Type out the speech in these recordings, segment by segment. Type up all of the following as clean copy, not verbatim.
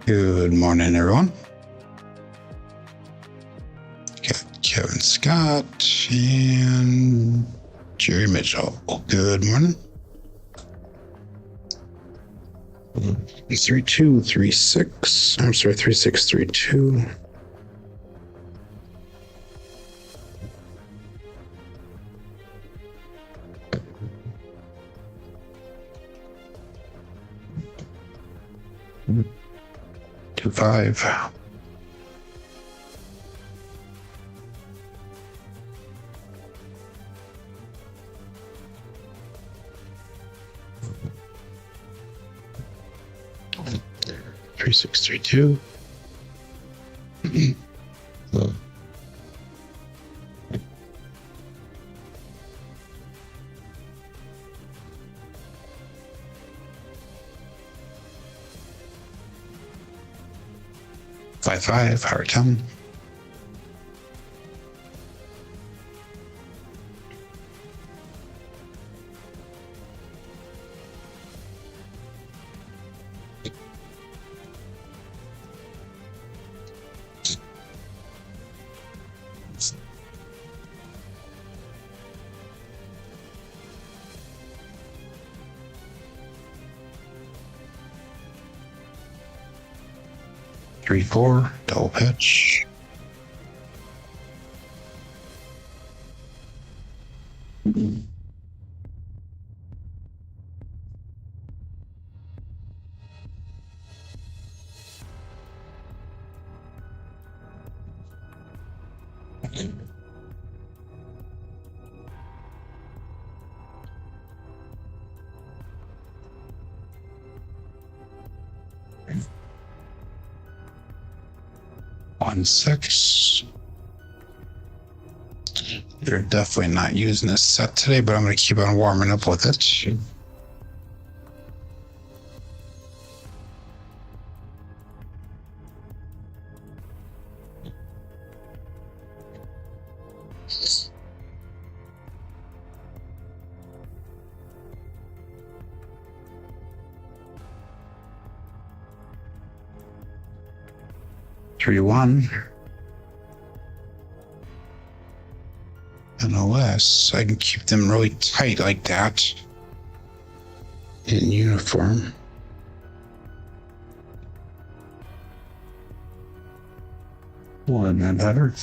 Good morning, everyone. Got Kevin Scott and Jerry Mitchell. Good morning. 3236. I'm sorry, 3632. Two five. Three six three two. Five five. Hard time. Three four. Double pitch. One six. They're definitely not using this set today, but I'm going to keep on warming up with it. Three one. Unless I can keep them really tight like that in uniform. One and better.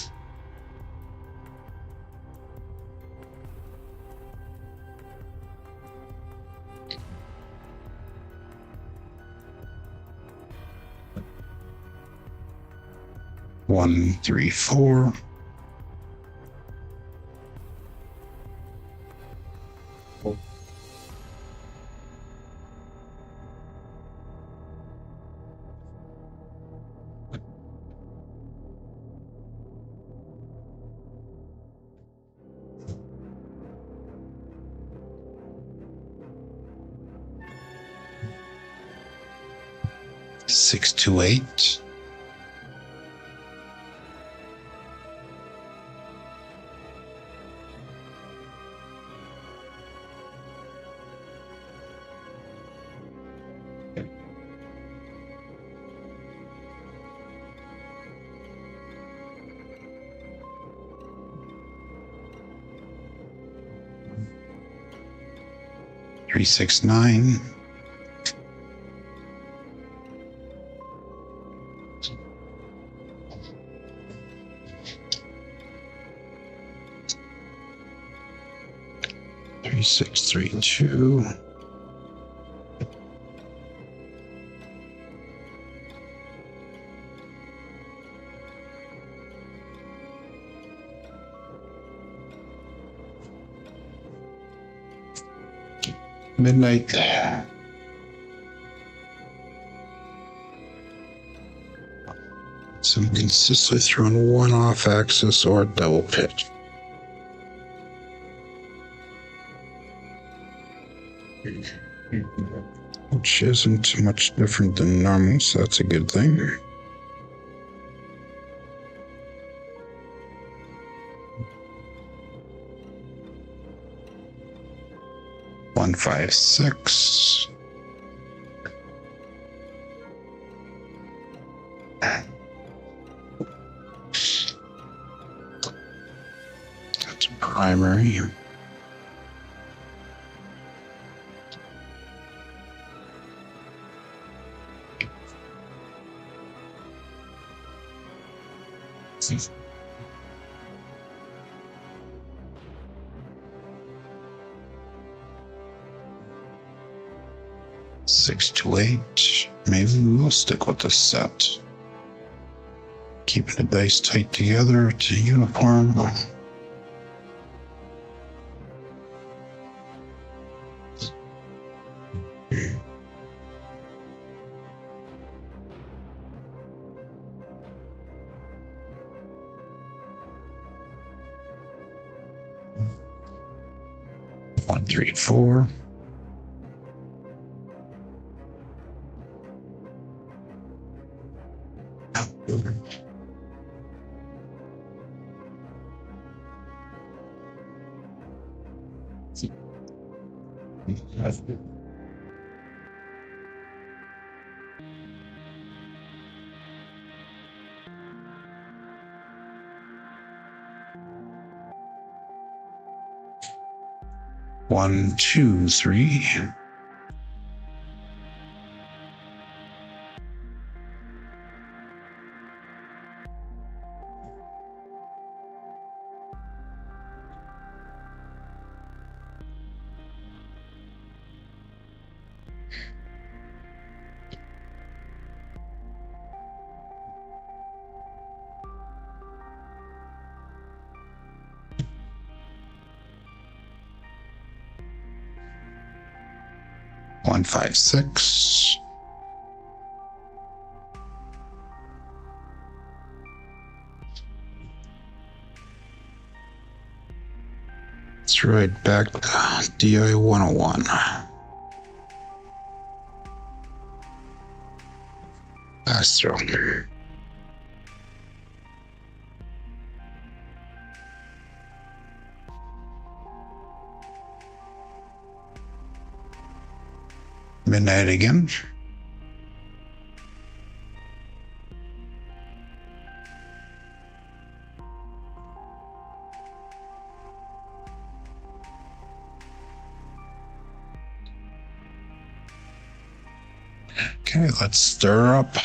One three four. Six two eight. Three six nine. Three six three two. Midnight. So I'm consistently throwing one off axis or double pitch. Which isn't much different than normal, so that's a good thing. One five six. primary. Six to eight. Maybe we'll stick with the set. Keeping the dice tight together to uniform. One, three, four. One, two, three. One, five, six. Let's ride back to DI 101. Pass through. Midnight again. Okay, let's stir up.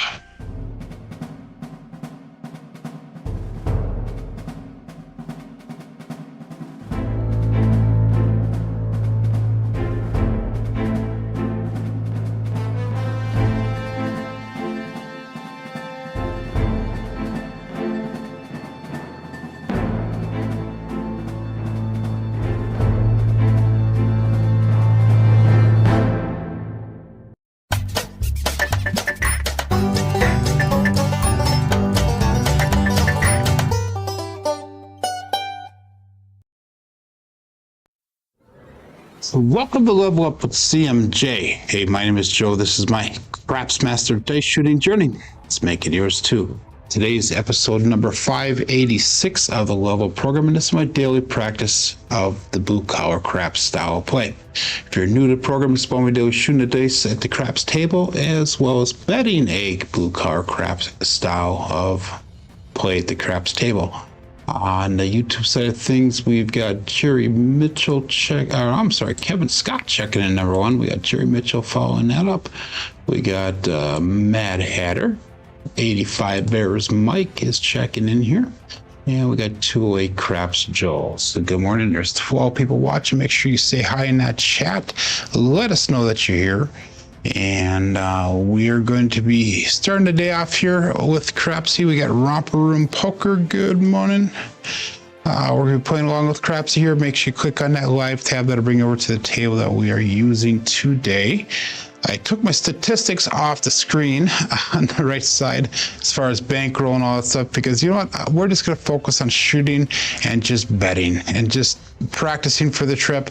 Welcome to Level Up with CMJ. Hey, my name is Joe. This is my Craps Master Dice Shooting Journey. Let's make it yours too. Today's episode number 586 of the Level program, and this is my daily practice of the blue collar craps style of play. If you're new to the program, it's about my daily shooting the dice at the craps table, as well as betting a blue collar craps style of play at the craps table. On the YouTube side of things, we've got Kevin Scott checking in number one. We got Jerry Mitchell following that up. We got Mad Hatter. 85 Bears Mike is checking in here. And we got 208 Craps Joel. So good morning. There's 12 people watching. Make sure you say hi in that chat. Let us know that you're here. And we are going to be starting the day off here with Crapsee. We got Romper Room Poker. Good morning. We're going to be playing along with Crapsee here. Make sure you click on that live tab. That'll bring you over to the table that we are using today. I took my statistics off the screen on the right side as far as bankroll and all that stuff, because you know what, we're just going to focus on shooting and just betting and just practicing for the trip.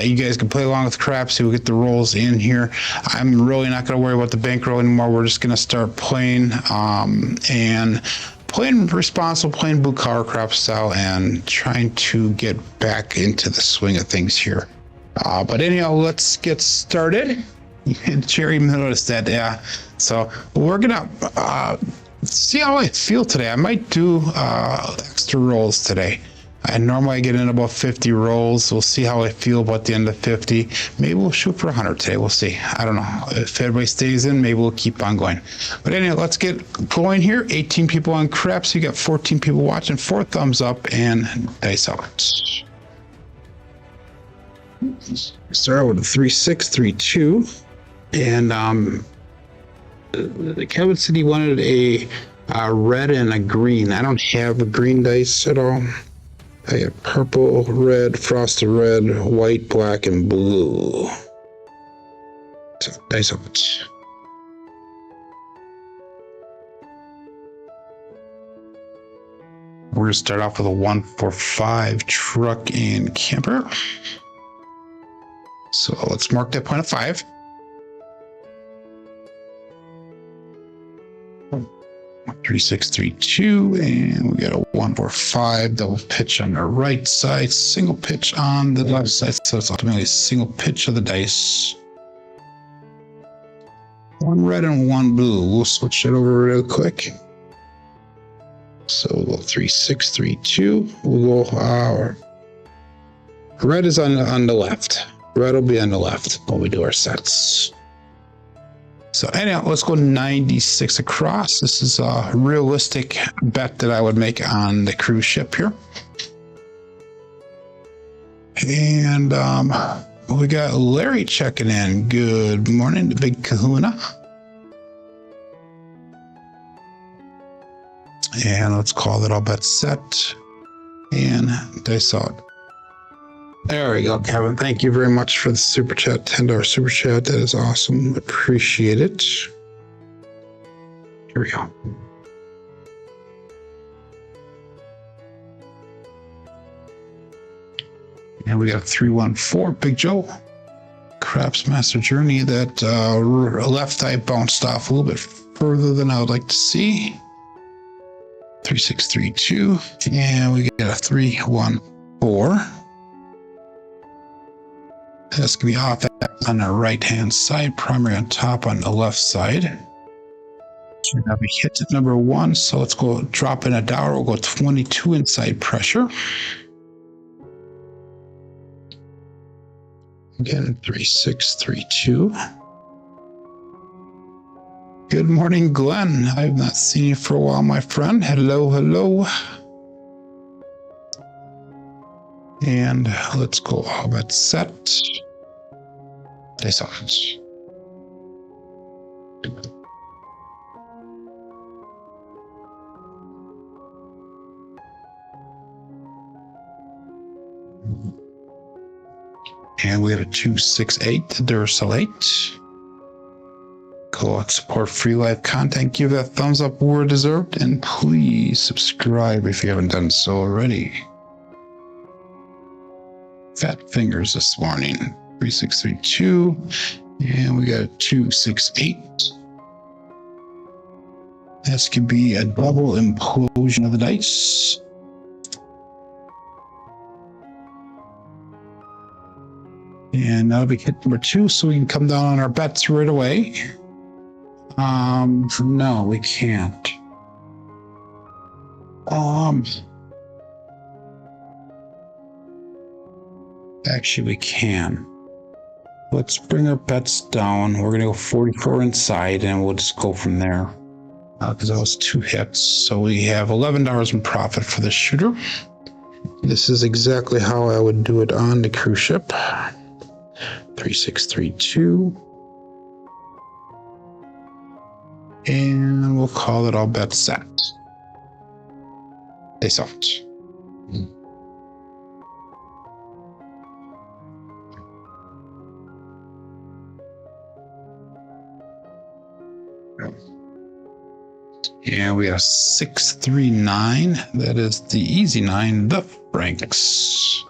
You guys can play along with Crapsee. We'll get the rolls in here. I'm really not going to worry about the bankroll anymore. We're just going to start playing and playing responsible, playing blue collar crap style, and trying to get back into the swing of things here. But anyhow, let's get started. Jerry noticed that, yeah. So we're gonna see how I feel today. I might do extra rolls today. I normally get in about 50 rolls. We'll see how I feel about the end of 50. Maybe we'll shoot for 100 today. We'll see. I don't know. If everybody stays in, maybe we'll keep on going. But anyway, let's get going here. 18 people on Crapsee. You got 14 people watching. 4 thumbs up and dice out. Start with a 3-6-3-2. And Kevin said he wanted a red and a green. I don't have a green dice at all. I got purple, red, frosted red, white, black, and blue. So, dice out. We're going to start off with a 1-4-5 truck and camper. So let's mark that point of 5. 3-6-3-2, and we got a 1-4-5 double pitch on the right side, single pitch on the left side, so it's ultimately a single pitch of the dice. 1 red and 1 blue. We'll switch it over real quick. So we'll go 3-6-3-2. We'll go red is on the left. Red will be on the left when we do our sets. So anyhow, let's go 96 across. This is a realistic bet that I would make on the cruise ship here. And we got Larry checking in. Good morning, the big kahuna. And let's call it all bet set. And dice out. There we go, Kevin. Thank you very much for the super chat, $10 super chat. That is awesome. Appreciate it. Here we go. And we got 3-1-4, Big Joe. Craps Master Journey. That left eye bounced off a little bit further than I would like to see. 3-6-3-2. And we get a 3-1-4. That's going to be off on the right-hand side, primary on top on the left side. So now we hit at number 1, so let's go drop in a dollar. We'll go 22 inside pressure. Again, 3-6-3-2. Good morning, Glenn. I've not seen you for a while, my friend. Hello, hello. And let's go all bet set. Dice out. And we have a 2-6-8 Duracell 8. Go out, support free live content. Give that thumbs up where deserved, and please subscribe if you haven't done so already. Fat fingers this morning. 3-6-3-2, and we got a 2-6-8. This could be a double implosion of the dice. And that'll be hit number 2, so we can come down on our bets right away. No, we can't. Actually, we can. Let's bring our bets down. We're going to go 44 inside, and we'll just go from there. Because that was 2 hits. So we have $11 in profit for the shooter. This is exactly how I would do it on the cruise ship. 3-6-3-2. And we'll call it all bet set. Dice out. And we have 6-3-9. That is the easy 9, the Franks.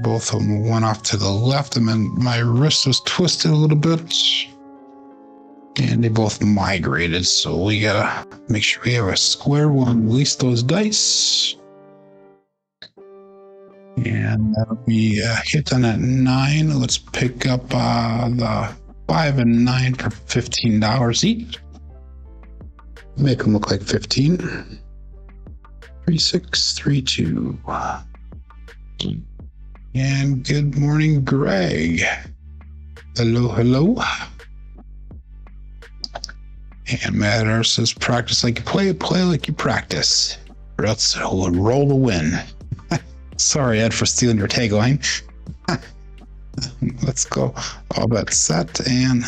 Both of them went off to the left, and then my wrist was twisted a little bit. And they both migrated, so we gotta make sure we have a square one. Release those dice. And that'll be a hit on that 9. Let's pick up the 5 and 9 for $15 each. Make them look like 15. 3, 6, 3, 2. And good morning, Greg. Hello, hello. And Matter says, practice like you play, play like you practice. Or else it'll roll to win. Sorry, Ed, for stealing your tagline. Let's go. All bets set and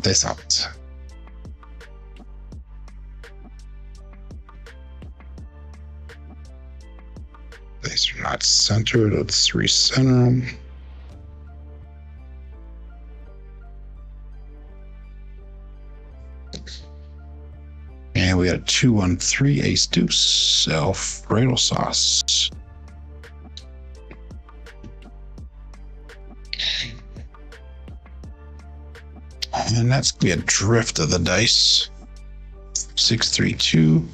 dice out. These are not centered. Let's recenter them. And we got a 2, 1, 3, ace deuce, Alfredo sauce. And that's gonna be a drift of the dice. 6, 3, 2.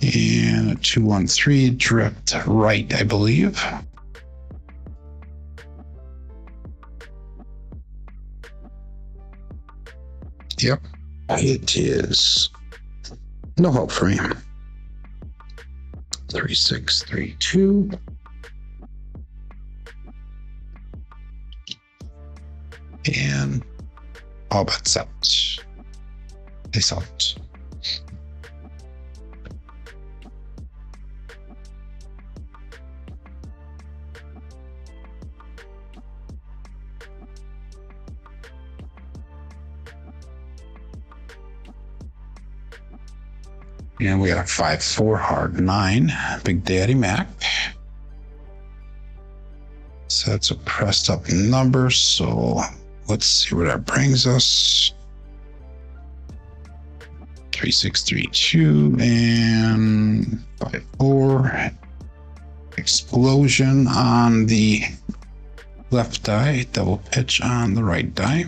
And a 2, 1, 3 drift right, I believe. Yep, it is. No hope for me. 3, 6, 3, 2. And all bets out. Face out. And we got a 5-4 hard 9, Big Daddy Mac. So that's a pressed up number. So let's see where that brings us. 3, 6, 3, 2, and 5, 4. Explosion on the left die, double pitch on the right die.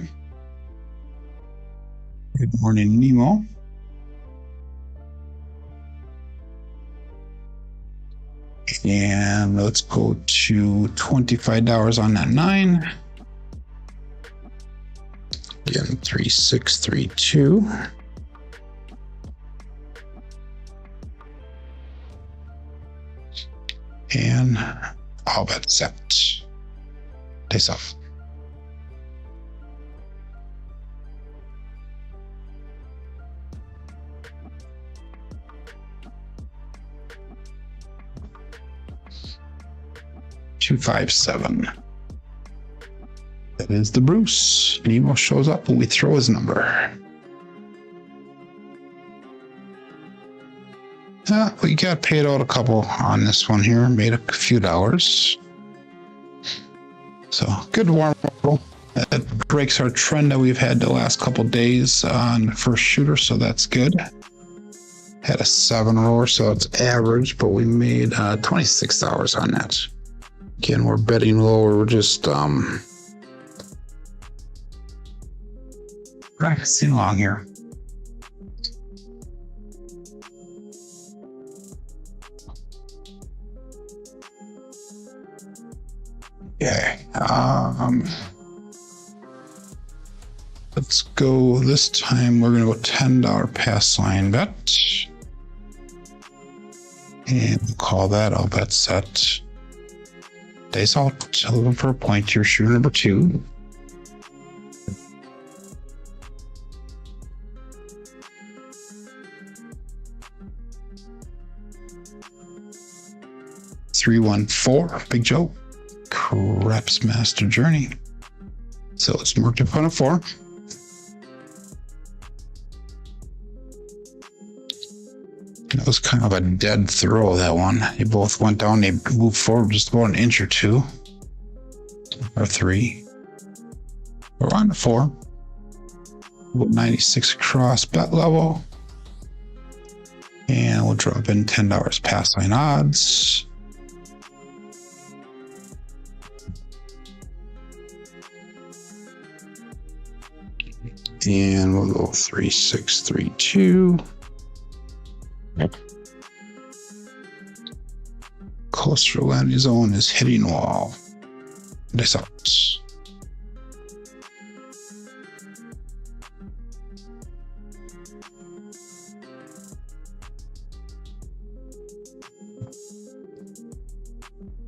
Good morning, Nemo. And let's go to $25 on that 9. Again, 3, 6, 3, 2. And all bets set. Dice off. Two, 5, 7. That is the Bruce. Nemo shows up when we throw his number. We got paid out a couple on this one here. Made a few dollars. So good warm up. That breaks our trend that we've had the last couple days on the first shooter, so that's good. Had a 7 roller, so it's average, but we made $26 on that. Again, we're betting lower. We're just practicing along here. Okay. Let's go. This time we're gonna go $10 pass line bet, and we'll call that all bet set. Dice out, looking for a point here. Shooter number 2. Three, 1, 4. Big Joe. Craps Master Journey. So it's marked in front of 4. That was kind of a dead throw, that one. They both went down. They moved forward just about an inch or 2. Or 3. We're on to 4. About 96 across bet level. And we'll drop in $10 pass line odds. And we'll go 3, 6, 3, 2. Closer to landing zone is hitting wall. This out.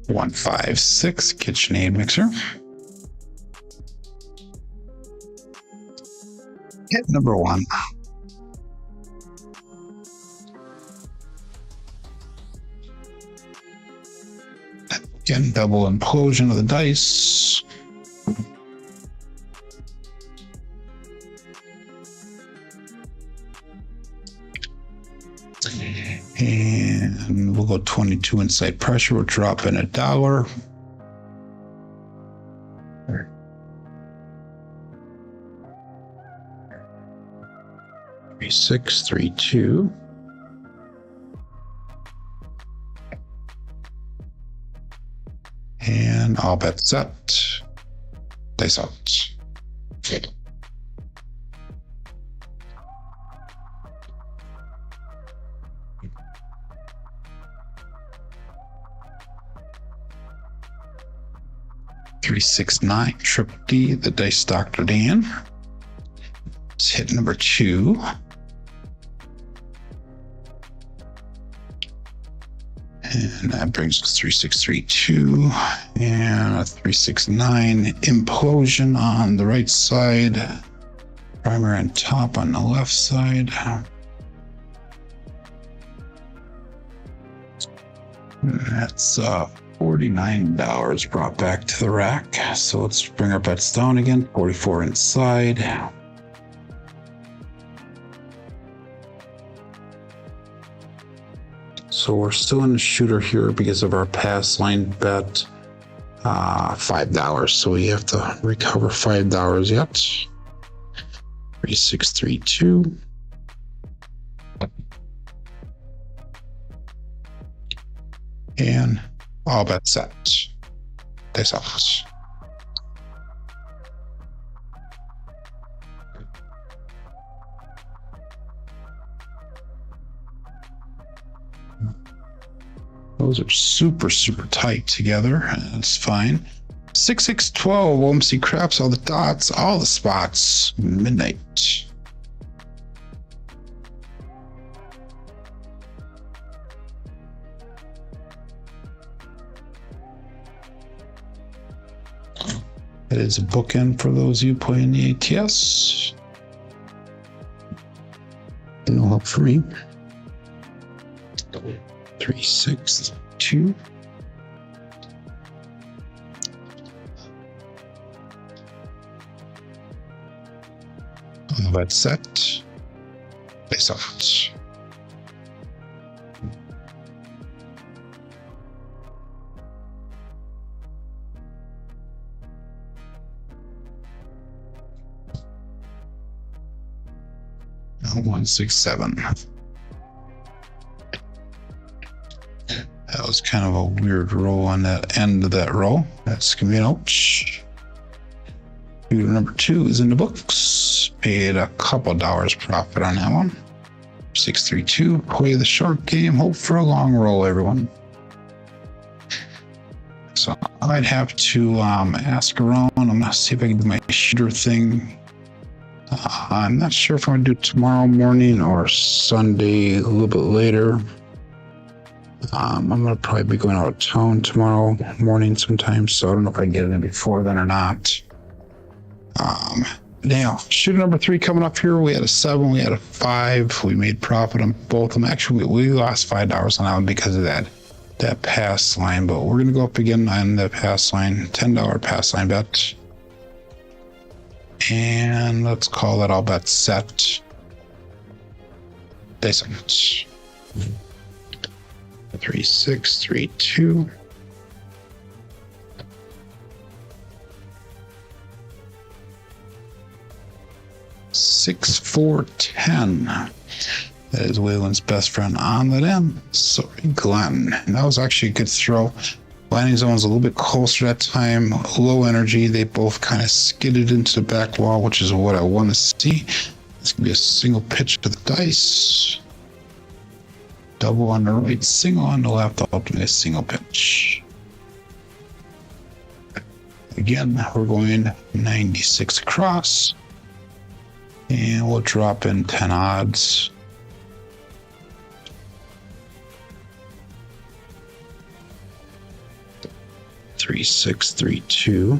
156 KitchenAid mixer. Hit number 1. Again, double implosion of the dice. And we'll go 22 inside pressure. We'll drop in $1. 3632. And all bets set. Dice out. Good. $369 Triple D, the Dice Dr. Dan. It's hit number 2. And that brings us 3632 and a 369 implosion on the right side. Primary on top on the left side. That's $49 brought back to the rack. So let's bring our bets down again. 44 inside. So we're still in the shooter here because of our pass line bet, $5. So we have to recover $5 yet. 3632. And all bets set. Dice off. Those are super tight together. That's fine. 6612 OMC craps, all the dots, all the spots. Midnight. It is a bookend for those of you playing the ATS. No help for me. 362. All that set. Face out. Now 167. That was kind of a weird roll on that end of that roll. That's gonna be an ouch. Shooter number 2 is in the books. Paid a couple dollars profit on that one. 632. Play the short game. Hope for a long roll, everyone. So I'd have to ask around. I'm gonna see if I can do my shooter thing. I'm not sure if I'm gonna do it tomorrow morning or Sunday a little bit later. I'm gonna probably be going out of town tomorrow morning sometime, so I don't know if I can get it in before then or not. Now, shooter number 3 coming up here. We had a 7, we had a 5. We made profit on both of them. Actually, we lost $5 on that one because of that pass line, but we're gonna go up again on the pass line. $10 pass line bet. And let's call that all bets set. Dice out. 3632. Six, 4, 10. That is Waylon's best friend on that end. Sorry, Glenn. And that was actually a good throw. Landing zone was a little bit closer that time. Low energy. They both kind of skidded into the back wall, which is what I want to see. It's gonna be a single pitch to the dice. Double on the right, single on the left, ultimately a single pitch. Again, we're going 96 across. And we'll drop in 10 odds. 3632.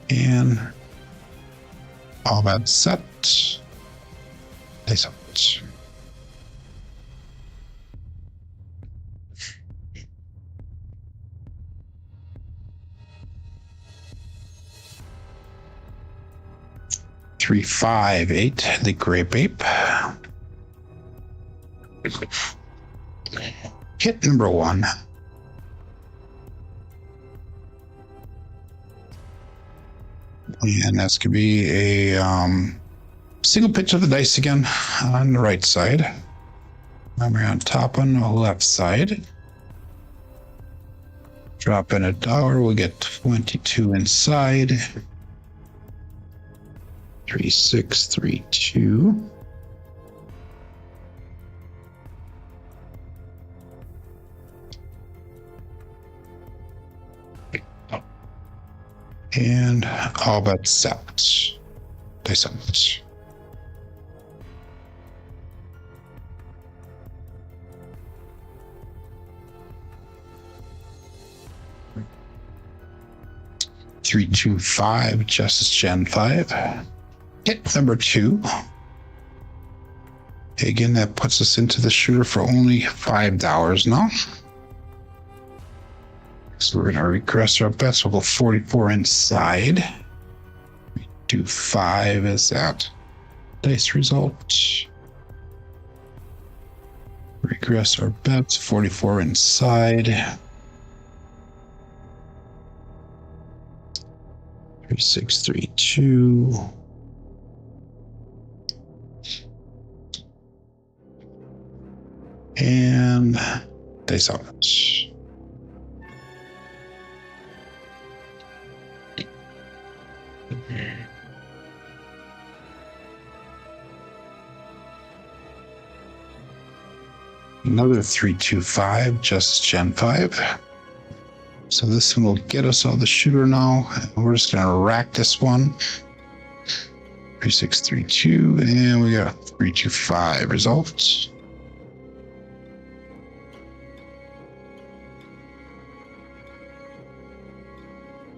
And all that set. Place out. 358, the grape ape. Hit number 1. And that's going to be a single pitch of the dice again on the right side. Memory on top on the left side. Drop in $1, we'll get 22 inside. 3632. And all but set. Dice out. Three, 2, 5, Justice Gen 5. Hit number 2. Again, that puts us into the shooter for only $5 now. So we're going to regress our bets. We'll go 44 inside. 2, 5 is that dice result. Regress our bets. 44 inside. 3632. And dice out. Another 325, Justice Gen 5. So this one will get us all the shooter now. We're just going to rack this one. 3632, and we got a 325 result.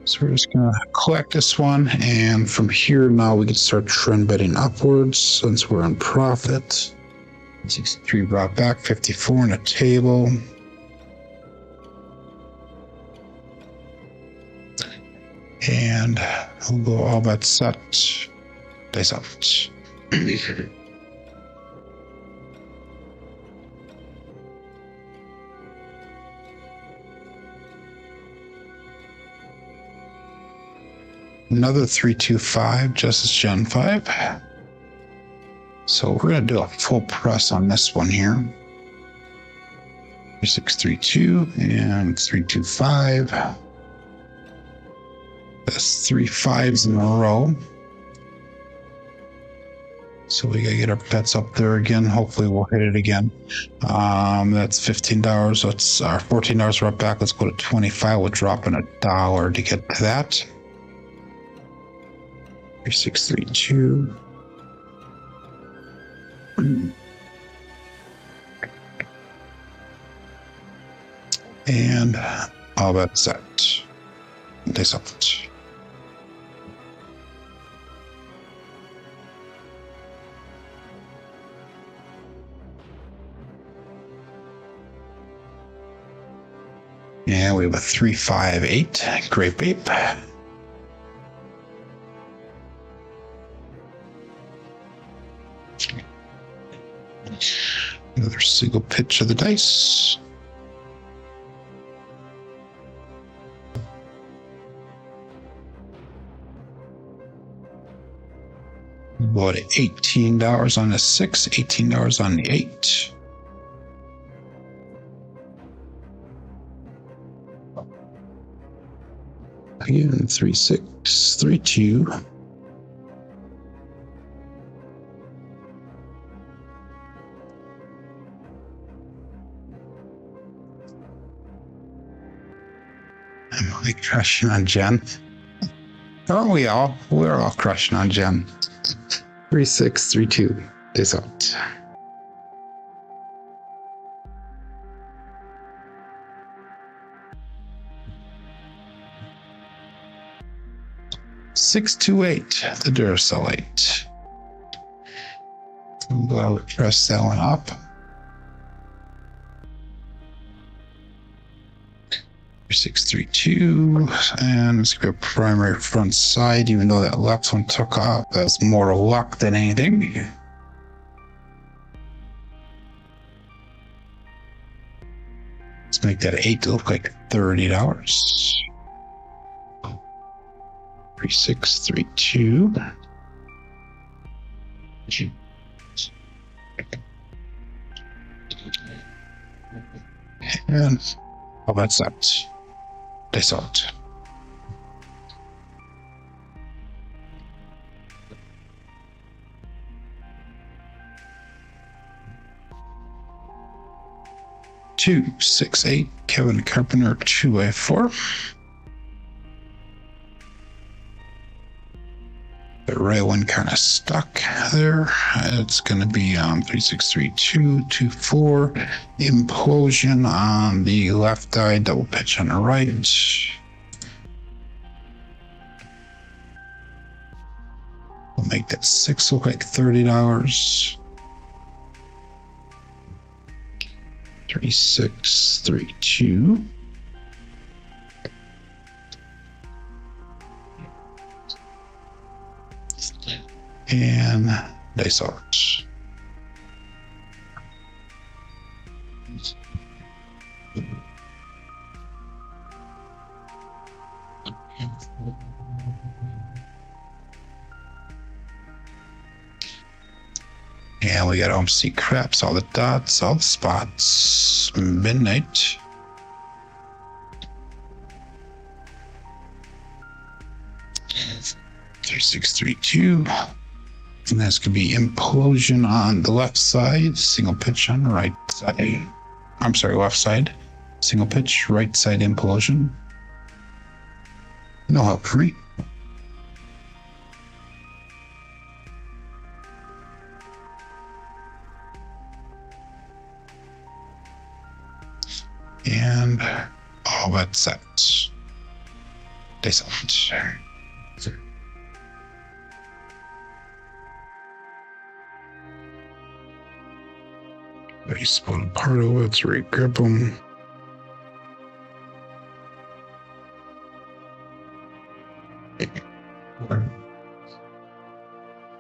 So we're just going to collect this one, and from here now we can start trend betting upwards since we're in profit. 63 brought back, 54 in a table. And we'll go all but set. Dice out. Another 325, Justice Gen 5. So we're going to do a full press on this one here. 3632 and 325. That's 3 5s in a row. So we gotta get our bets up there again. Hopefully we'll hit it again. That's $15. That's our $14 right back. Let's go to 25. We'll drop in $1 to get to that. 3632. And all that set. Dice out. Yeah, we have a 358 grape ape. Another single pitch of the dice. About $18 on the 6, $18 on the 8. Again, 3 6 3 2. Am I crushing on Jen? Aren't we all? We're all crushing on Jen. 3 6 3 2. Dice out. 628, the Duracell 8. We'll press that one up. 632, and let's go primary front side, even though that left one took off. That's more luck than anything. Let's make that 8 look like $30. 3632. And how about that? That's out. Two, 6, 8, Kevin Carpenter, 2A4. The right one kind of stuck there. It's going to be 3632, 24. Implosion on the left eye, double pitch on the right. We'll make that 6 look like $30. 3632. And dice out. And we got see craps, all the dots, all the spots, midnight. Three, 6, 3, 2. And that's going to be implosion on the left side, single pitch on the right side. I'm sorry, left side. Single pitch, right side implosion. No help for me. And all that's set. Decent. They split apart of it. Let's re-grip them.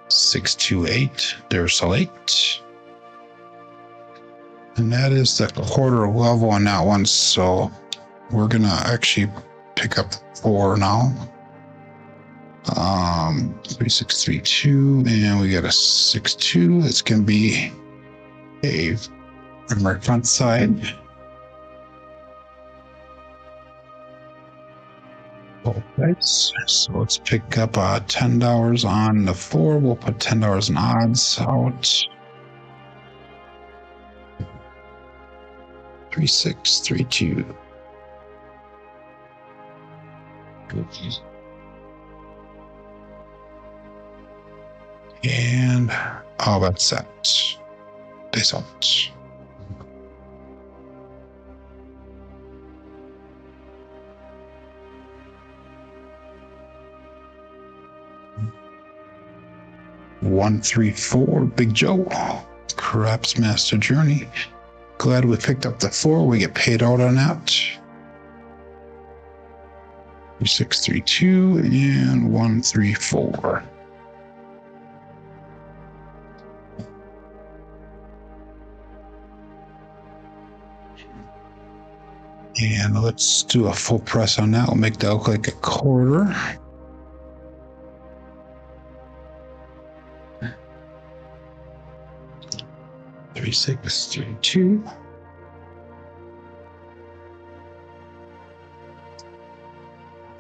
Six, 2, 8. There's a 8. And that is the quarter level on that one. So we're going to actually pick up 4 now. 3, 6, 3, 2. And we got a 6, 2. It's going to be a from our front side. Both sides. So let's pick up $10 on the 4. We'll put $10 in odds out. 3, 6, 3, 2. And all that's set. This out. One, 3, 4, Big Joe, Crapsee Master Journey. Glad we picked up the 4. We get paid out on that. 6, 3, 2, and 1, 3, 4. And let's do a full press on that. We'll make that look like a quarter. Three, 6, 3, 2.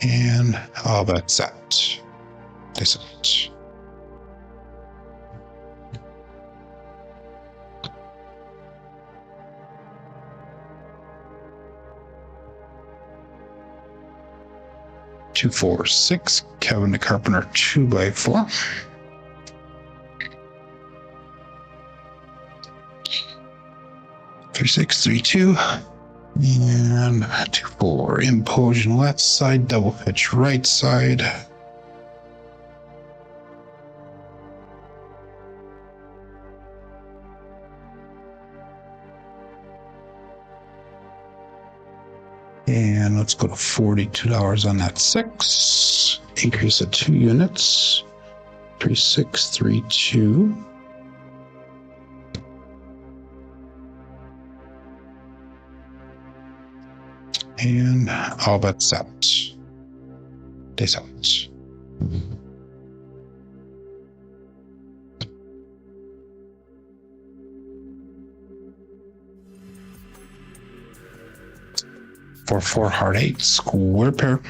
And all that's set. This is 2, 4, 6. Kevin the Carpenter, 2x4. 3, 6, 3, 2. And 2, 4. Implosion left side, double pitch right side. And let's go to $42 on that 6. Increase of 2 units. 3632. And all bets out. Days out. For hard 8 square pair.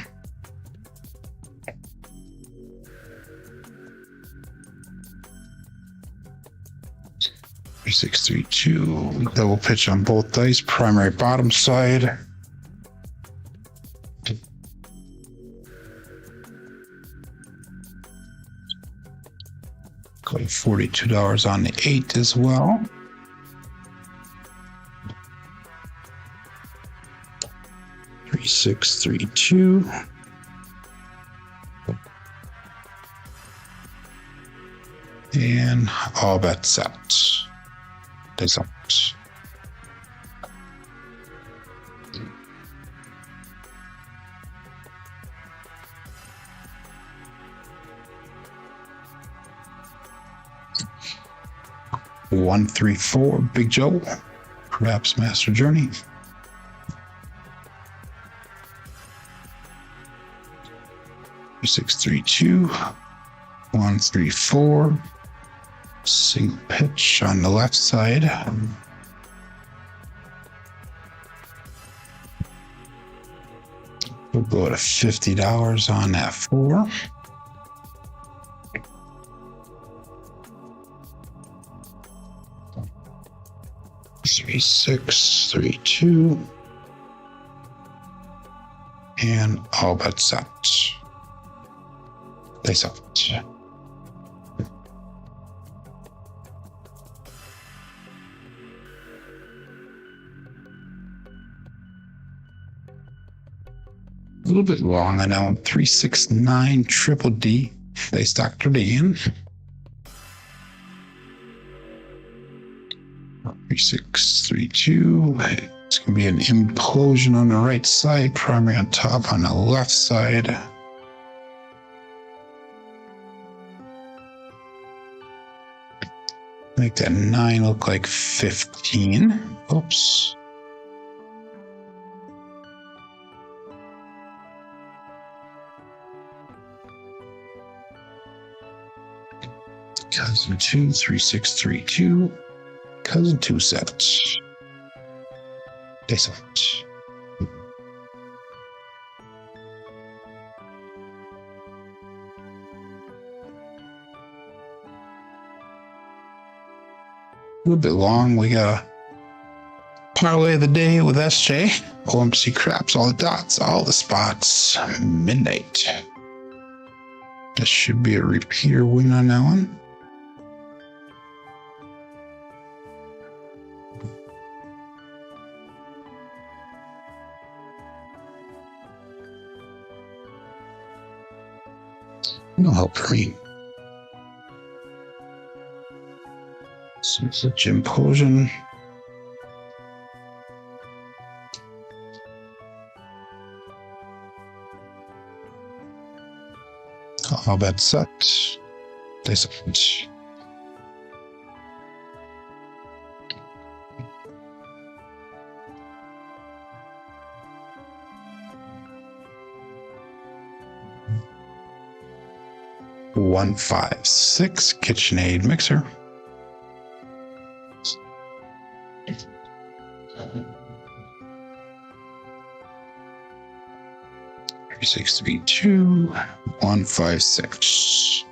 Six, three, two. Double pitch on both dice. Primary bottom side. Go to $42 on the 8 as well. Three, six, three, two. And all bets out. Days out. One, three, four. Big Joe. Craps Master Journey. Six, three, two. One, three, four. Single pitch on the left side. We'll go to $50 on that 4. Three, six, three, two. And all bets out. Place out. A little bit long, I know. 369 triple D. They stocked her in. 3632. It's gonna be an implosion on the right side, primary on top on the left side. Make that 9 look like 15. Oops. Cousin 2, 3632. Cousin 2 sets. Days out. A little bit long. We got a parlay of the day with SJ. OMC craps, all the dots, all the spots. Midnight. This should be a repeater win on that one. No help for me. Such implosion. All bets set. They set. One, 5, 6 KitchenAid mixer. 3632 156.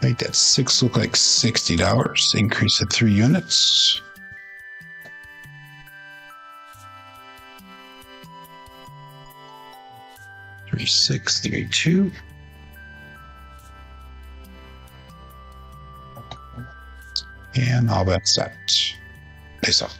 Make that 6 look like $60. Increase it 3 units. Three, 6, 3, 2. And all bets set. Place out.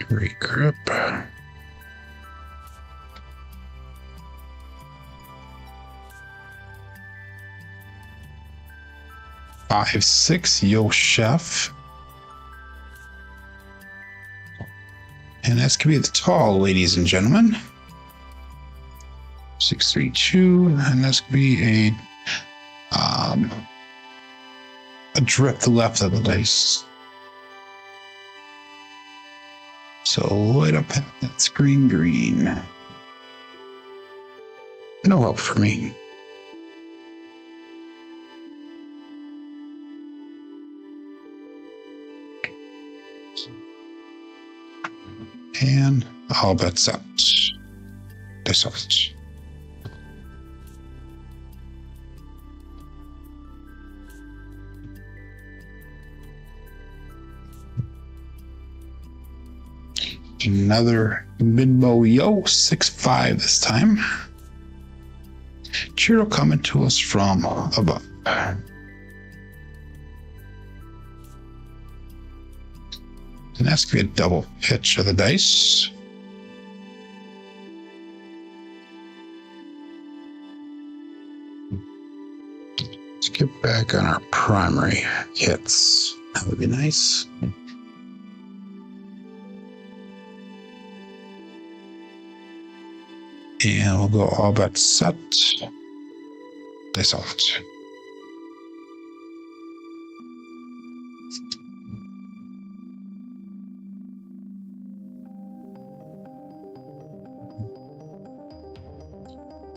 Great grip. 5-6, Yo Chef. And that's going to be the tall, ladies and gentlemen. 6-3-2, and that's going to be a drift left of the dice. So light up that screen green. No help for me. And all bets out. This out. Another mid-bow yo, 6-5 this time. Cheerio coming to us from above. And that's going to be a double pitch of the dice. Let's get back on our primary hits. That would be nice. And we'll go all bets set. Dice out.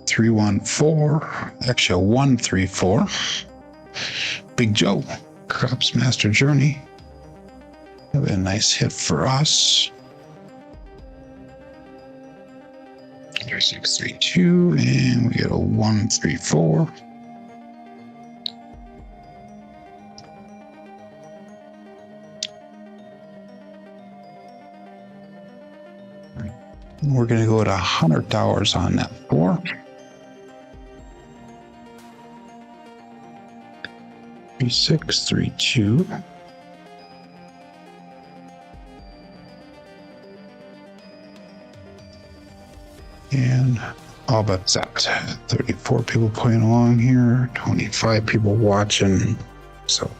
Three, 1, 4. Actually, 1, 3, 4. Big Joe, Crops Master Journey. That'll be a nice hit for us. 6, 3, 2, and we get a 1, 3, 4. And we're going to go at $100 on that 4. 3, 6, 3, 2. And all bets set. 34 people playing along here, 25 people watching. So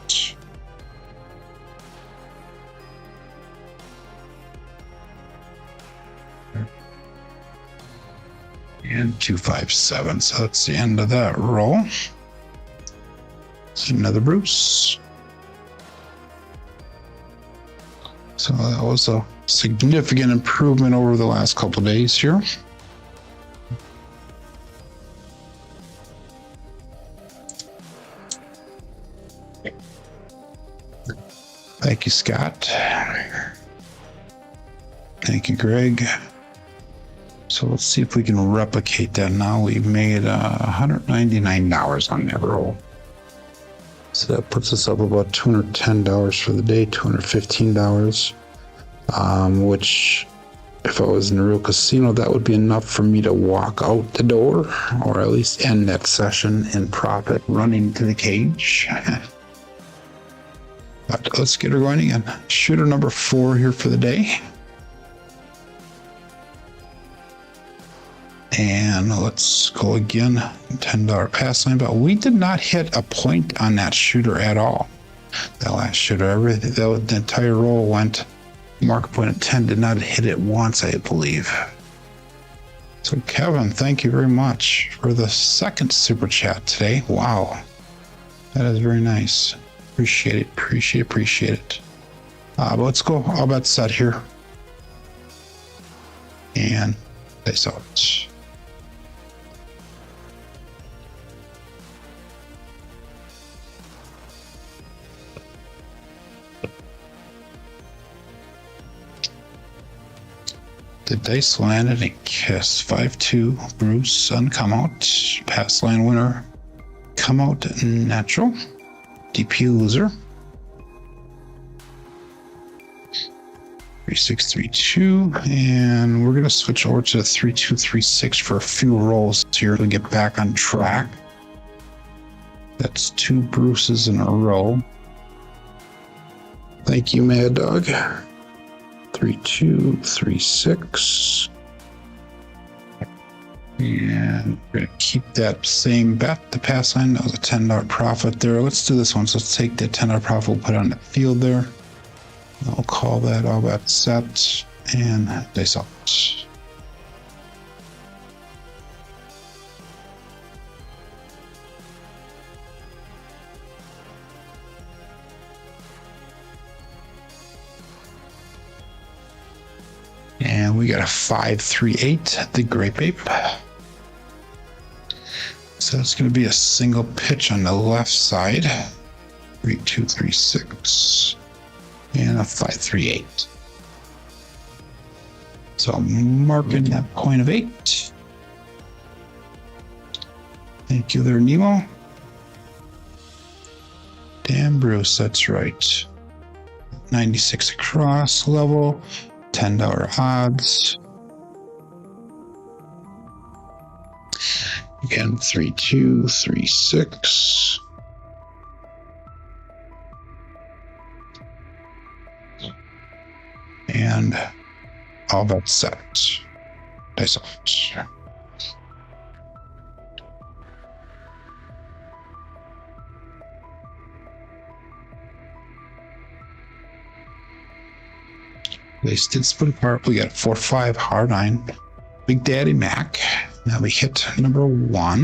and 257. So that's the end of that roll. Another Bruce. So that was a significant improvement over the last couple of days here. Thank you, Scott. Thank you, Greg. So let's see if we can replicate that now. We've made $199 on that roll. So that puts us up about $210 for the day, $215, which if I was in a real casino, that would be enough for me to walk out the door or at least end that session in profit running to the cage. But let's get her going again. Shooter number 4 here for the day. And let's go again. $10 pass line, but we did not hit a point on that shooter at all. That last shooter, everything, the entire roll went mark point at 10, did not hit it once, I believe. So Kevin, thank you very much for the second super chat today. Wow, that is very nice. Appreciate it, appreciate it. But let's go all bets set here. And dice out. The dice landed and kiss. 5-2, Bruce, come out. Pass line winner, come out natural. DP loser. 3-6-3-2, and we're gonna switch over to 3-2-3-6 for a few rolls here to get back on track. That's 2 Bruces in a row. Thank you, Mad Dog. 3236. And we're going to keep that same bet, the pass line. That was a $10 profit there. Let's do this one. So let's take the $10 profit, we'll put it on the field there. I'll call that all bet set and dice out. And we got a 538, the Grape Ape. So it's going to be a single pitch on the left side. 3236 and a 538. So I'm marking that point of 8. Thank you there, Nemo. Damn, Bruce, that's right. 96 across level, $10 odds. Again, 3236. And all bets set. Dice out. They did split apart. We got 4-5 hard 9. Big Daddy Mac. Now we hit number 1.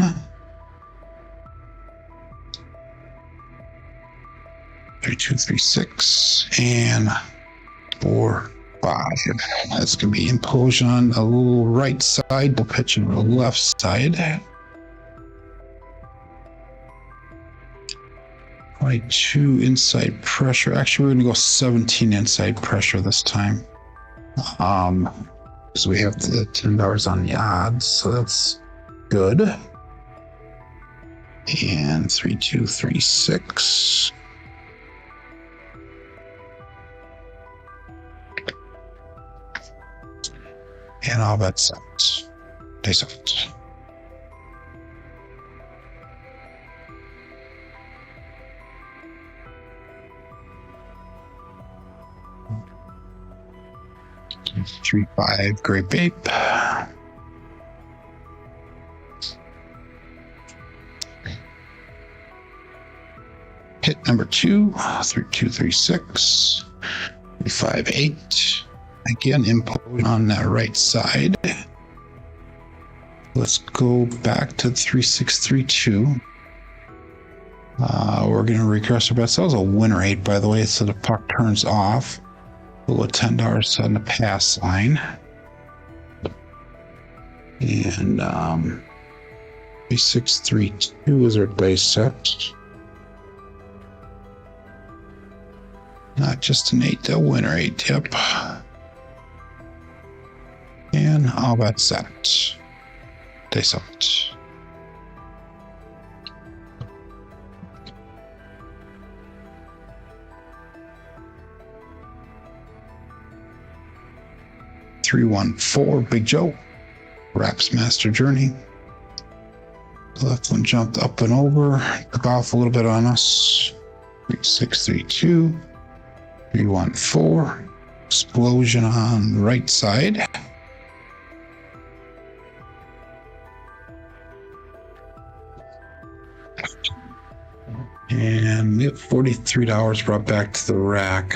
3236 and 4-5. That's going to be implosion on the little right side. We'll pitch on the left side. 22 inside pressure. Actually, we're going to go 17 inside pressure this time. Because we have the $10 on the odds, so that's good. And 3236. And all bets out. Dice out. Three, 5, Grape Ape. Hit number 2, 3236, 358. Again, impose on that right side. Let's go back to 3632. We're going to regress our bets. That was a winner 8, by the way, so the puck turns off. We'll go $10 on the pass line. And 3632 is our dice set. Not just an 8, a winner 8, yep. And all bets set. Dice out. $314, Big Joe. Raps Master Journey. The left one jumped up and over. Took off a little bit on us. 3632. 314. Explosion on the right side. And we have $43 brought back to the rack.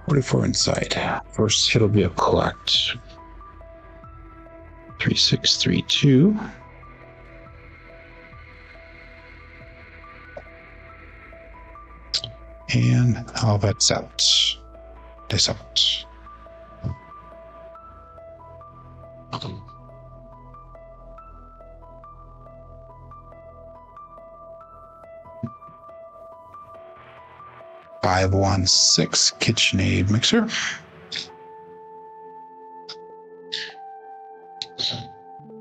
44 inside. First hit will be a collect. 3632. And all bets out. Dice out. $516 KitchenAid mixer.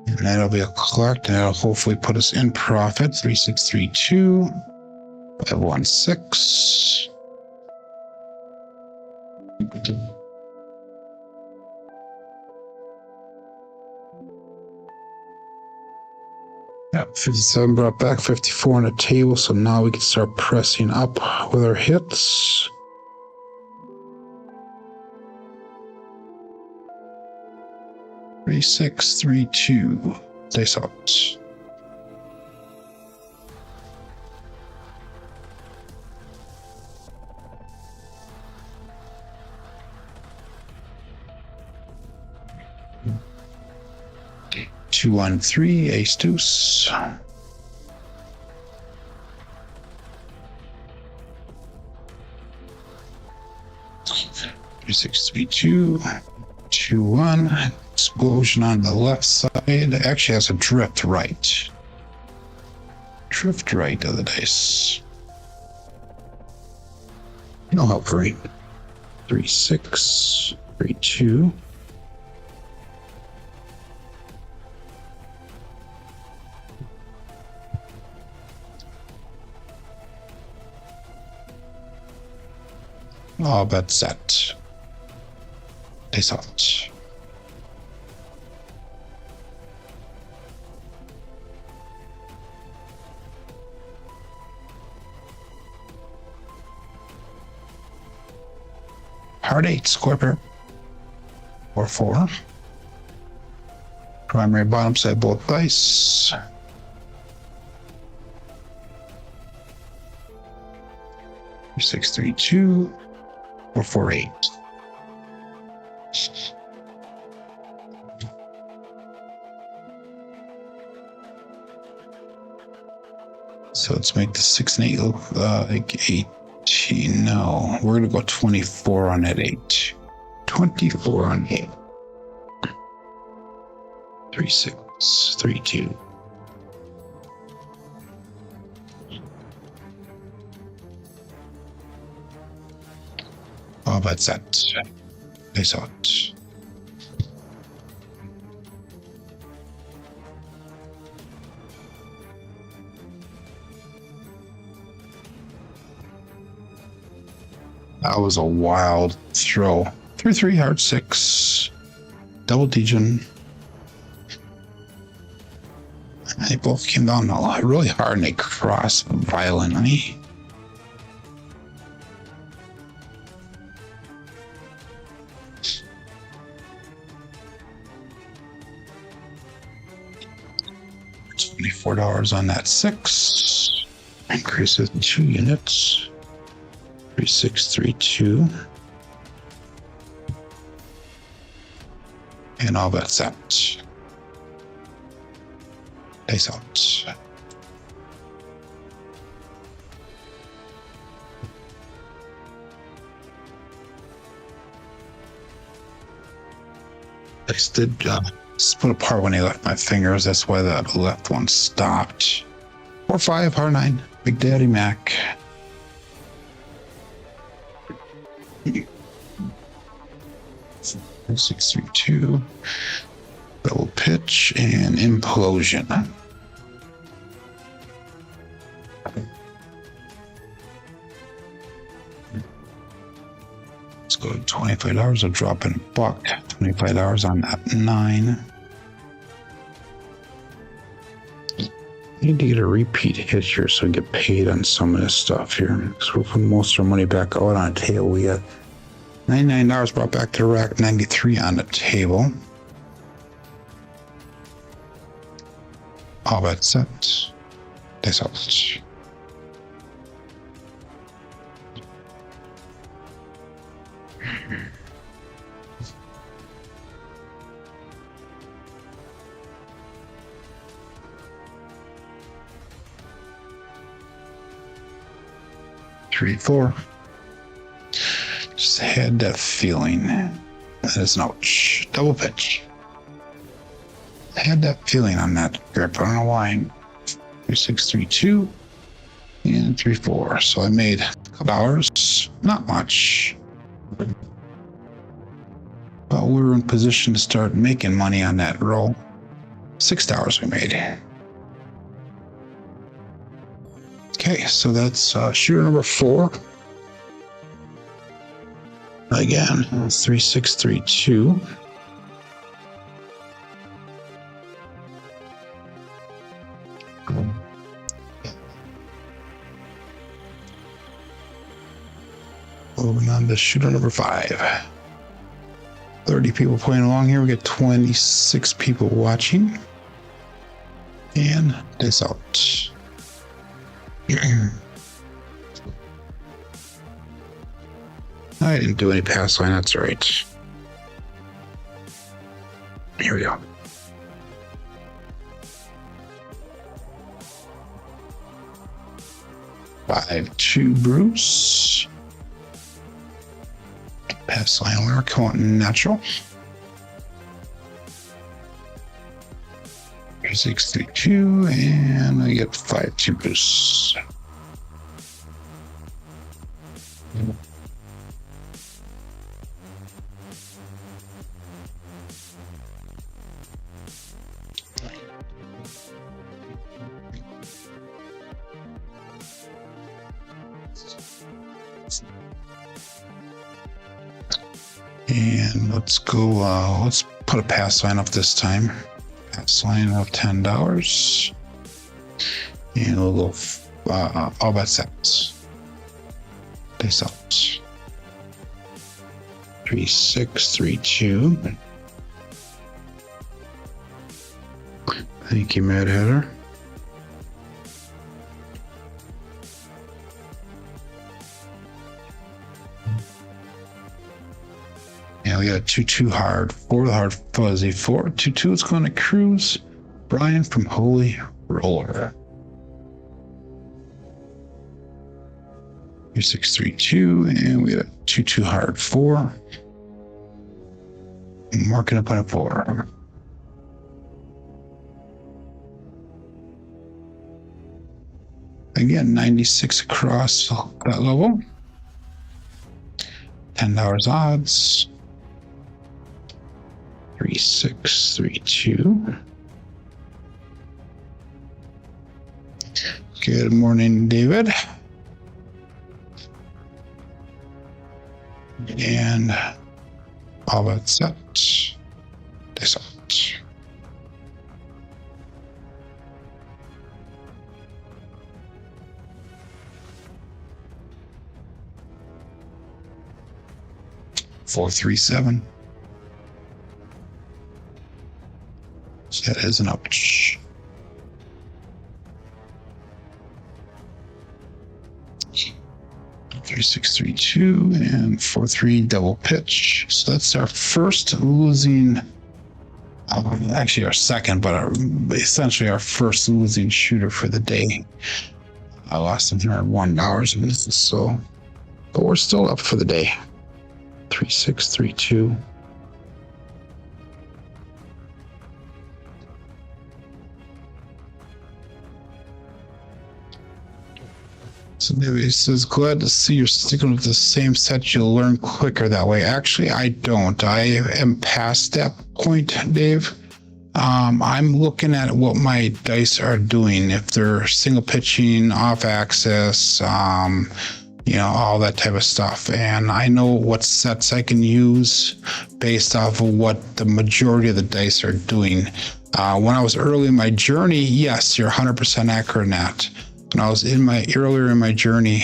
And that'll be a collect, and that'll hopefully put us in profit. 3632. 516. Yep, 57 brought back 54 on the table, so now we can start pressing up with our hits. Three, 6, 3, 2. Dice out. Two, 1, 3, ace deuce. 3, 6, 3, 2. 2, 1. Explosion on the left side. It actually has a drift right. Drift right of the dice. No help for 8. 3, 6, 3, 2. All bet set. Dice out. Hard 8, square pair. Or 4. Primary bottom side both dice. 6, 3, 2. Or 4, 8. So let's make the 6 and 8 look like 18. No, we're gonna go 24 on that 8. 24 on 8. 3, 6, 3, 2. Oh, that's that. Nice out. That was a wild throw. 3, 3, hard 6. Double degen. They both came down really hard and they crossed violently. $24 on that 6. Increases 2 units. 3, 6, 3, 2. And all that's out. Dice out. Dice did split apart when he left my fingers. That's why the left one stopped. 4, 5, hard 9. Big Daddy Mac. Six, 3, 2. Double pitch and implosion. Let's go to $25. I'll drop in a buck. $25 on that 9. Need to get a repeat hit here so we get paid on some of this stuff here. Because we're putting most of our money back out on the table. We got $99 brought back to the rack, 93 on the table. All that set. This out. Three, 4. Just had that feeling. That is an ouch. Double pitch. I had that feeling on that grip. I don't know why. 3, 6, 3, 2. And 3, 4. So I made a couple hours. Not much. But we were in position to start making money on that roll. $6 we made. Okay, so that's shooter number 4. Again, 3, 6, 3, 2. . Moving on to shooter number 5. 30 people playing along here. We got 26 people watching. And this out. I didn't do any pass line, that's right. Here we go. Five, 2 Bruce. Pass line winner, come on, natural. 6, 3, 2, and I get 5, 2 Bruce. And let's go, let's put a pass line up this time. Pass line of $10. And we'll go all bets out. Base out. 3, 6, 3, 2. Thank you, Mad Hatter. Yeah, we got 2-2 hard, 4 hard fuzzy, 4, 2-2. It's going to Cruise. Brian from Holy Roller. 6, 3, 2, and we got 2-2 hard 4. Marking up on a 4. Again, 96 across that level. $10 odds. 3, 6, 3, 2. Good morning, David. And all that set. This out. Four, 3, 7. So that is an ouch. Three, 6, 3, 2, and 4, 3 double pitch. So that's our first losing, actually our second, but essentially our first losing shooter for the day. I lost $101 in this, so, but we're still up for the day. 3, 6, 3, 2. So maybe it says, glad to see you're sticking with the same set. You'll learn quicker that way. Actually, I don't. I am past that point, Dave. I'm looking at what my dice are doing. If they're single pitching, off axis, you know, all that type of stuff. And I know what sets I can use based off of what the majority of the dice are doing. When I was early in my journey, yes, you're 100% accurate in that. When I was earlier in my journey,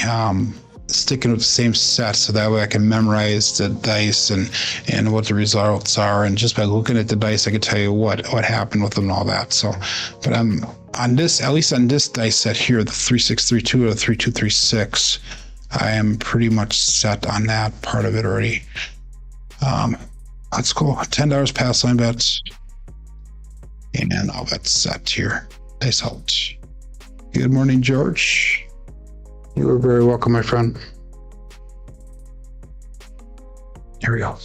sticking with the same set so that way I can memorize the dice and what the results are, and just by looking at the dice I can tell you what happened with them and all that. So, but I'm on this, at least on this dice set here, the 3632 or the 3236, I am pretty much set on that part of it already. Let's go $10 pass line bets, and all that's set here. Dice out. Good morning, George. You are very welcome, my friend. Here we go.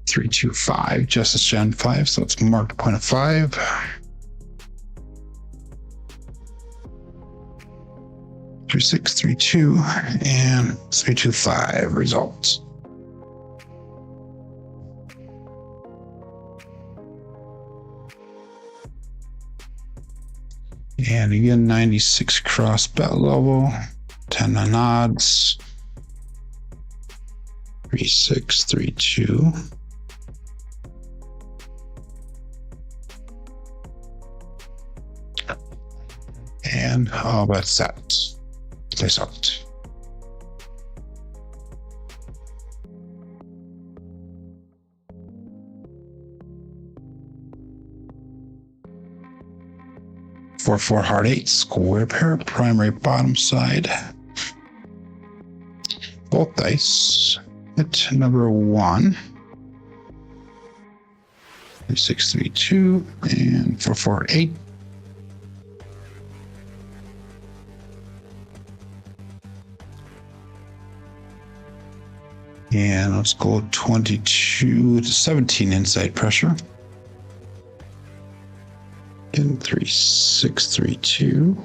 3, 2, 5. Justice Gen 5. So it's marked point of 5. 3, 6, 3, 2, and 3, 2, 5 results. And again, 96 cross bet level, 10 on odds, 3, 6, 3, 2. And all bets set. Place out. Four hard 8 square pair, primary bottom side. Both dice. Hit number 1. 3632 and 448. And let's go 22 to 17 inside pressure. In 3632.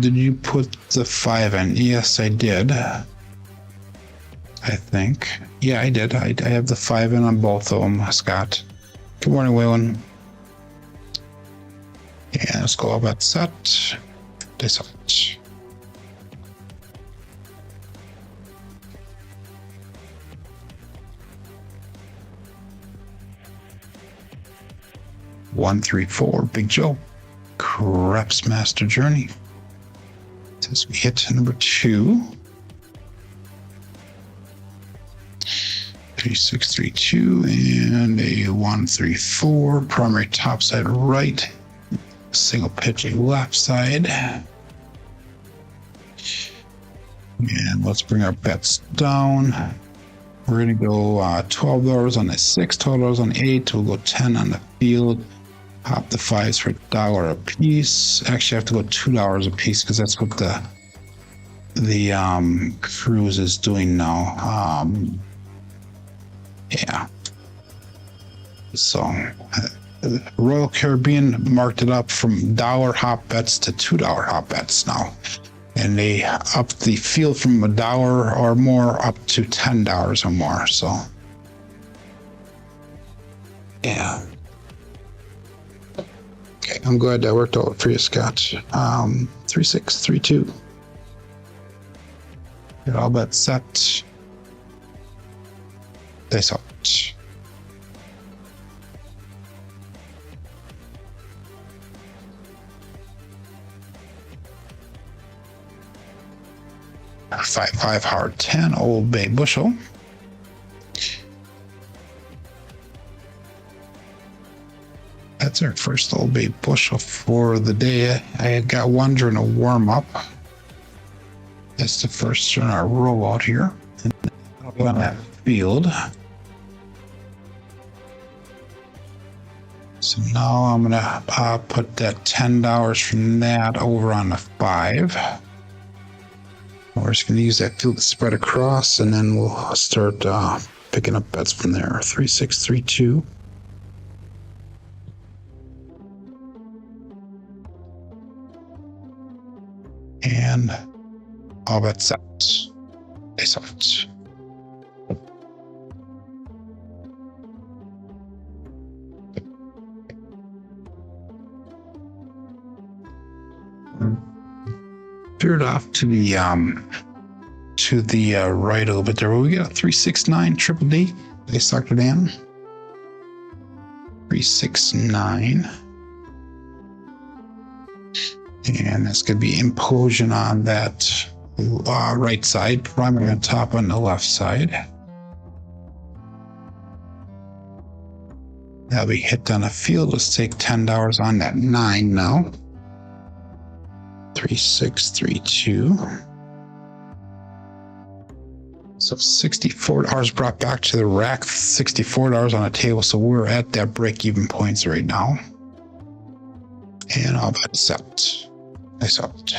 Did you put the 5 in? Yes, I did. I think. Yeah, I did. I have the 5 in on both of them, Scott. Good morning, Waylon. Yeah, let's go about set. This out. One, 3, 4, Big Joe. Craps Master Journey. Says we hit number 2. 3632 and a 134. Primary top side right. Single pitch left side. And let's bring our bets down. We're going to go $12 on the 6, $12 on the 8. We'll go 10 on the field. Hop the 5s for $1 a piece. Actually, I have to go $2 a piece because that's what the cruise is doing now. Yeah. So Royal Caribbean marked it up from $1 hop bets to $2 hop bets now. And they upped the field from $1 or more up to $10 or more. So, yeah. Okay, I'm glad that worked out for you, Scott. 3632. Get all bets set. This out. Five hard 10 Old Bay bushel. That's our first Old Bay bushel for the day. I had got one during a warm up. That's the first during our rollout here. And I'll go on that field. So now I'm gonna put that $10 from that over on the 5. We're just going to use that field to spread across, and then we'll start picking up bets from there. 3632. And all bets set. Ace out. Veered off to the right a little bit there. We got 369 triple D. They sucked it in. 369. And that's going to be implosion on that right side. Primary on top on the left side. That'll be hit on the field. Let's take $10 on that 9 now. 3632. So $64 brought back to the rack, $64 on the table. So we're at that break-even points right now. And all bets set. Nice out.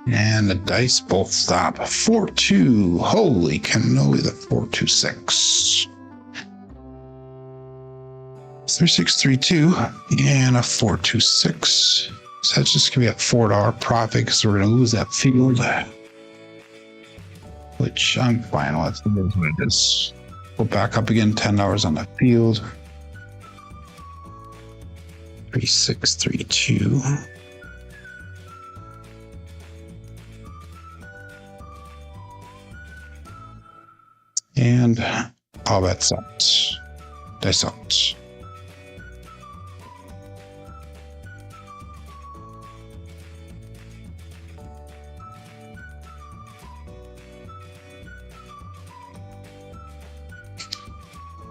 And the dice both stop. 4-2. Holy cannoli, the 4-2-6. 3632 and a 4-2-6. So that's just gonna be a $4 profit because we're gonna lose that field. which I'm fine with. It is what it is. Go back up again, $10 on the field. 3632. And all bets out. Dice out.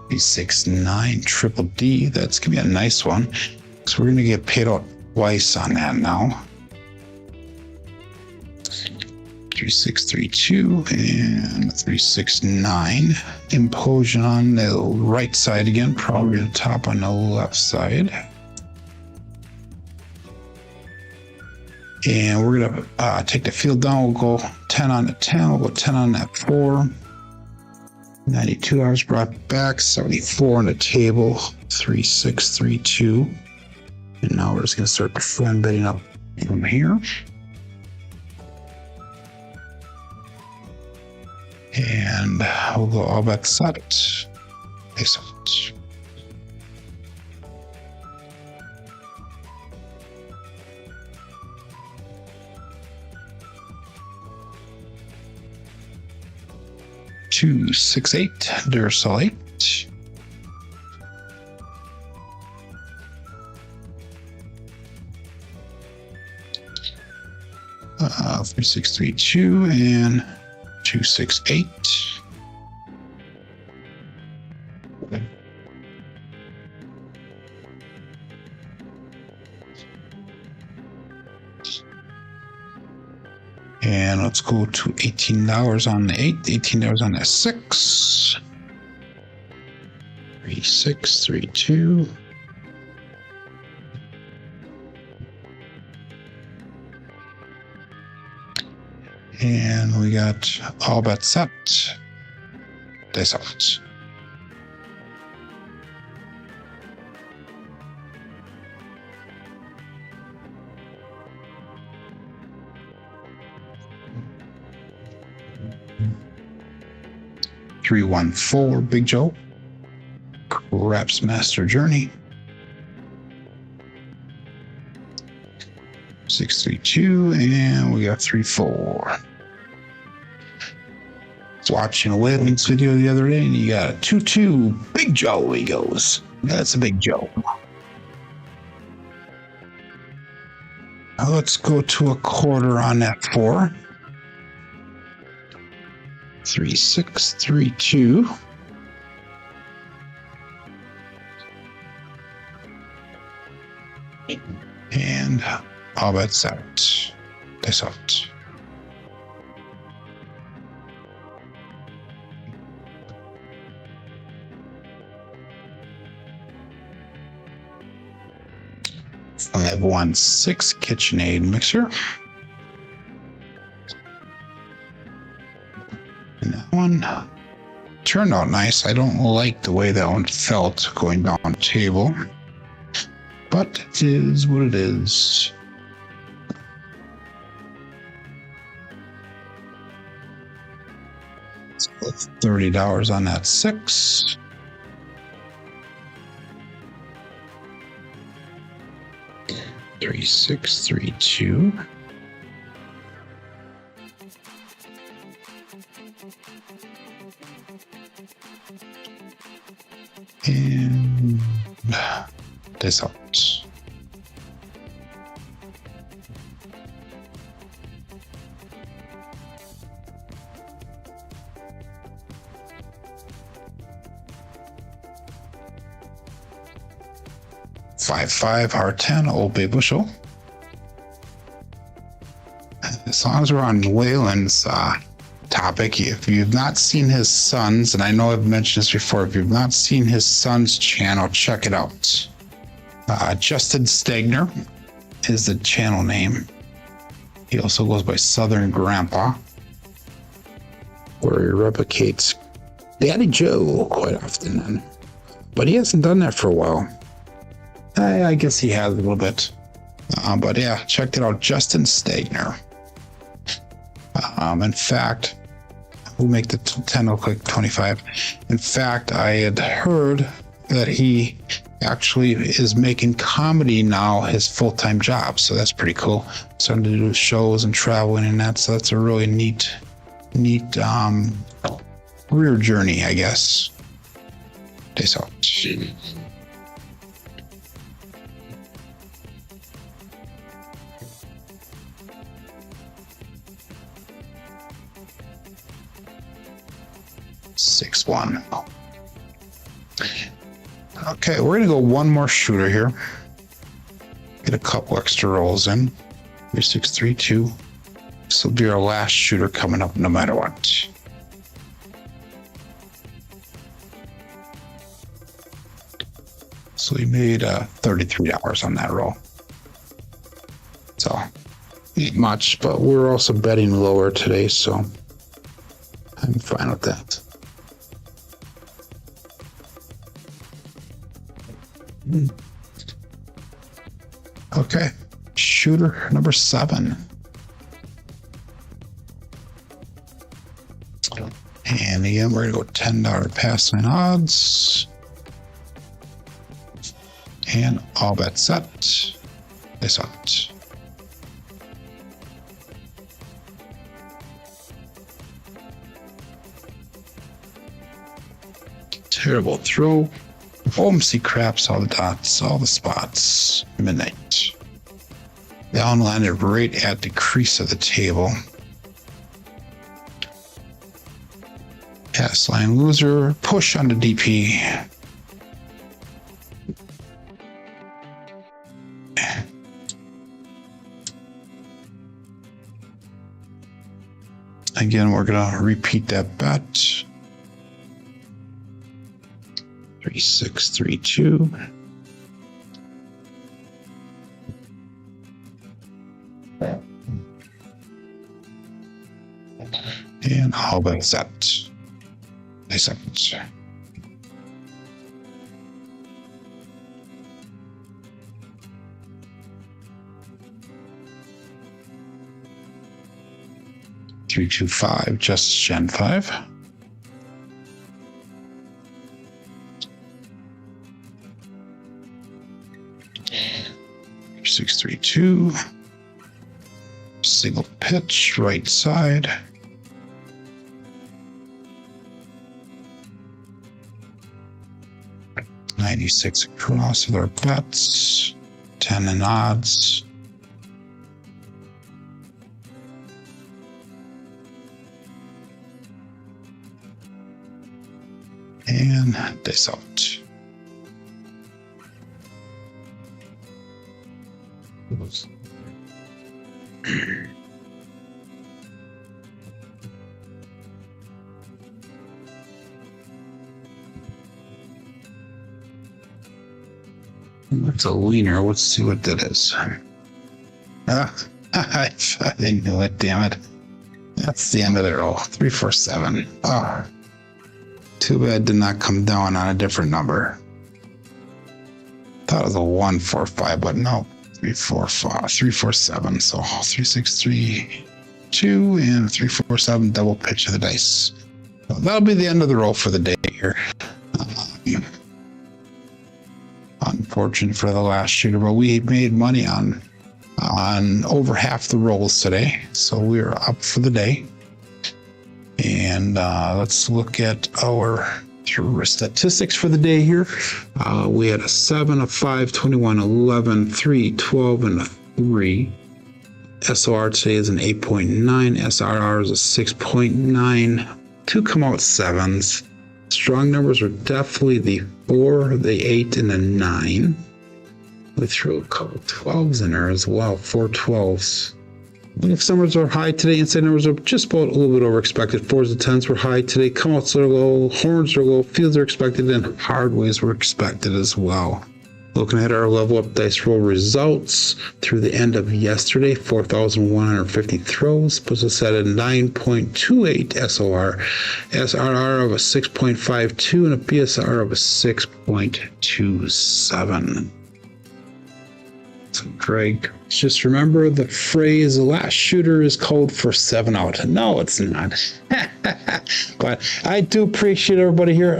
$6.9 triple D. That's gonna be a nice one. So we're gonna get paid out twice on that now. 3632 and 369. Implosion on the right side again, probably the top on the left side. And we're gonna take the field down. We'll go 10 on the 10. We'll go 10 on that 4. 92 hours brought back. 74 on the table. 3632. And now we're just gonna start the front betting up from here. And we'll go all bets set. Excellent. $268 Duracell 3632 and 268. And let's go to $18 on the 8, $18 on the 6. 3632. And we got all bets set. Dice out. $314 Big Joe. Craps Master Journey. 632 and we got 34. I was watching a Wayland's video the other day and you got a 2-2 Big Joe. He goes, that's a Big Joe. Now let's go to a quarter on that 4. 3632. And all bets out. Dice out. $516 KitchenAid mixer. And that one turned out nice. I don't like the way that one felt going down the table, but it is what it is. $30 on that 6. $3632. And this out. $5 R10 Old Bay Bushel. As long as we're on Wayland's topic, if you've not seen his son's, and I know I've mentioned this before, if you've not seen his son's channel, check it out. Justin Stegner is the channel name. He also goes by Southern Grandpa, where he replicates Daddy Joe quite often, but he hasn't done that for a while. I guess he has a little bit, but yeah, check it out, Justin Stegner. In fact, We'll make the 10 look like 25. In fact, I had heard that he actually is making comedy now his full-time job, so that's pretty cool. Starting to do shows and traveling and that, so that's a really neat career journey, I guess. Peace out. 6-1. Okay, we're gonna go one more shooter here. Get a couple extra rolls in. 3-6-3-2. This will be our last shooter coming up no matter what. So we made $33 on that roll. So not much, but we're also betting lower today, so I'm fine with that. Okay, shooter number 7. And again, we're gonna go $10 pass line odds. And all bets set. This out. Terrible throw. OMC craps, all the dots, all the spots. Midnight. The Allen landed right at the crease of the table. Pass line loser. Push on the DP. Again, we're gonna repeat that bet. 3-6-3-2. And how about that? A second. Three, 2, 5, just Gen 5. 6-3-2. Single pitch, right side. $96 across with our bets. 10 in odds. And this out. That's a wiener. Let's see what that is. I knew it, damn it. That's the end of the roll. 3-4-7. Oh. Too bad did not come down on a different number. Thought it was a 1-4-5, but no. 3-4-7. So 3-6-3-2 and 3-4-7 double pitch of the dice. So that'll be the end of the roll for the day here. Unfortunate for the last shooter, but we made money on over half the rolls today, so we're up for the day. And let's look at our statistics for the day here. We had a 7, a 5, 21, 11, 3, 12, and a 3. SOR today is an 8.9. SRR is a 6.9. 2 come out 7s. Strong numbers are definitely the 4, the 8, and the 9. We threw a couple 12s in there as well, 4 12s. If numbers are high today, inside numbers are just about a little bit over expected. 4s and 10s were high today. Come outs are low, horns are low, fields are expected, and hardways were expected as well. Looking at our level up dice roll results through the end of yesterday, 4,150 throws puts us at a 9.28 SOR, SRR of a 6.52, and a PSR of a 6.27. So Greg. Just remember the phrase, the last shooter is code for 7 out. No, it's not. But I do appreciate everybody here.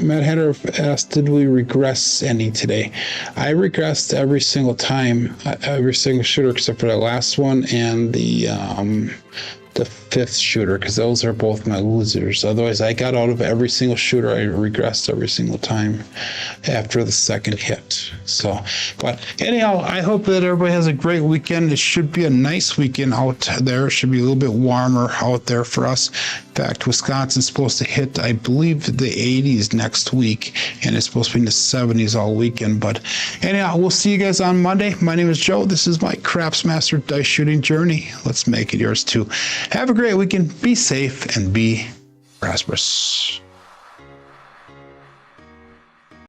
Matt Hatter asked, did we regress any today? I regressed every single time, every single shooter except for the last one and the fifth shooter, because those are both my losers. Otherwise, I got out of every single shooter. I regressed every single time after the second hit. So, but anyhow, I hope that everybody has a great weekend. It should be a nice weekend out there. It should be a little bit warmer out there for us. In fact, Wisconsin's supposed to hit, I believe, the 80s next week, and it's supposed to be in the 70s all weekend. But anyhow, we'll see you guys on Monday. My name is Joe. This is my Craps Master dice shooting journey. Let's make it yours too. Have a great weekend. Be safe and be prosperous.